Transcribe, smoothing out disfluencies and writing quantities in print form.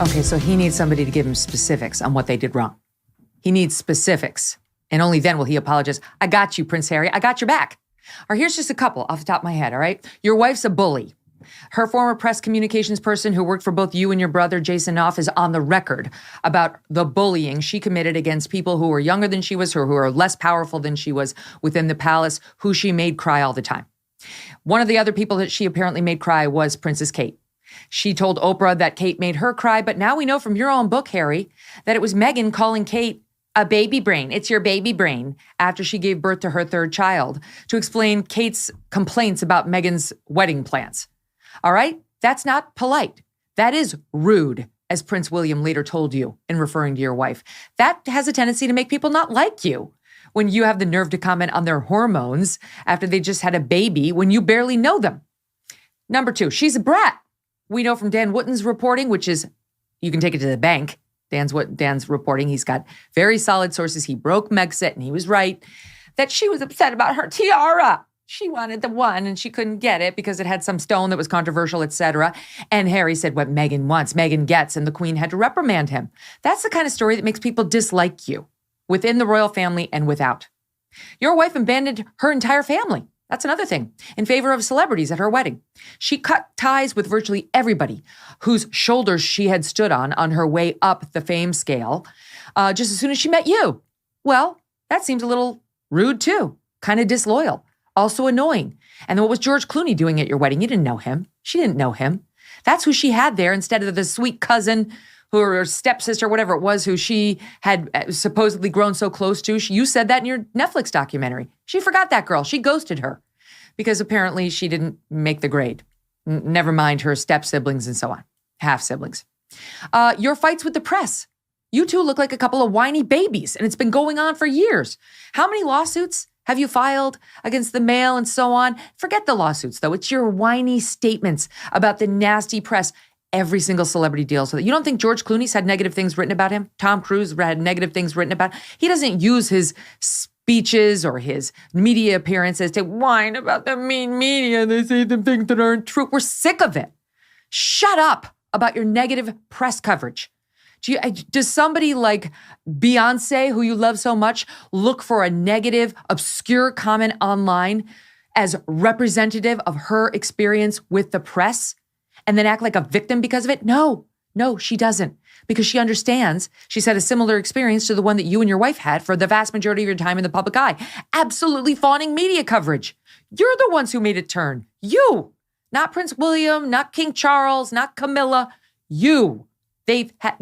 Okay, so he needs somebody to give him specifics on what they did wrong. He needs specifics. And only then will he apologize. I got you, Prince Harry. I got your back. Or here's just a couple off the top of my head, all right? Your wife's a bully. Her former press communications person who worked for both you and your brother, Jason Knopf, is on the record about the bullying she committed against people who were younger than she was, who were less powerful than she was within the palace, who she made cry all the time. One of the other people that she apparently made cry was Princess Kate. She told Oprah that Kate made her cry, but now we know from your own book, Harry, that it was Megyn calling Kate a baby brain. It's your baby brain after she gave birth to her third child to explain Kate's complaints about Megyn's wedding plans. All right? That's not polite. That is rude, as Prince William later told you in referring to your wife. That has a tendency to make people not like you when you have the nerve to comment on their hormones after they just had a baby when you barely know them. Number two, she's a brat. We know from Dan Wootton's reporting, which is, you can take it to the bank. Dan's reporting, he's got very solid sources. He broke Megxit, and he was right, that she was upset about her tiara. She wanted the one, and she couldn't get it because it had some stone that was controversial, etc. And Harry said what Megyn wants, Megyn gets, and the Queen had to reprimand him. That's the kind of story that makes people dislike you, within the royal family and without. Your wife abandoned her entire family. That's another thing, in favor of celebrities at her wedding. She cut ties with virtually everybody whose shoulders she had stood on her way up the fame scale, just as soon as she met you. Well, that seems a little rude too, kind of disloyal, also annoying. And then what was George Clooney doing at your wedding? You didn't know him. She didn't know him. That's who she had there instead of the sweet cousin or stepsister, whatever it was, who she had supposedly grown so close to. You said that in your Netflix documentary. She forgot that girl. She ghosted her because apparently she didn't make the grade. Never mind her step-siblings and so on. Half-siblings. Your fights with the press. You two look like a couple of whiny babies, and it's been going on for years. How many lawsuits have you filed against the Mail and so on? Forget the lawsuits, though. It's your whiny statements about the nasty press. Every single celebrity deals with it. You don't think George Clooney's had negative things written about him? Tom Cruise had negative things written about him? He doesn't use his speeches or his media appearances to whine about the mean media. They say the things that aren't true. We're sick of it. Shut up about your negative press coverage. Does somebody like Beyonce, who you love so much, look for a negative, obscure comment online as representative of her experience with the press? And then act like a victim because of it? No, she doesn't. Because she understands she's had a similar experience to the one that you and your wife had for the vast majority of your time in the public eye. Absolutely fawning media coverage. You're the ones who made it turn. You. Not Prince William, not King Charles, not Camilla. You. They've had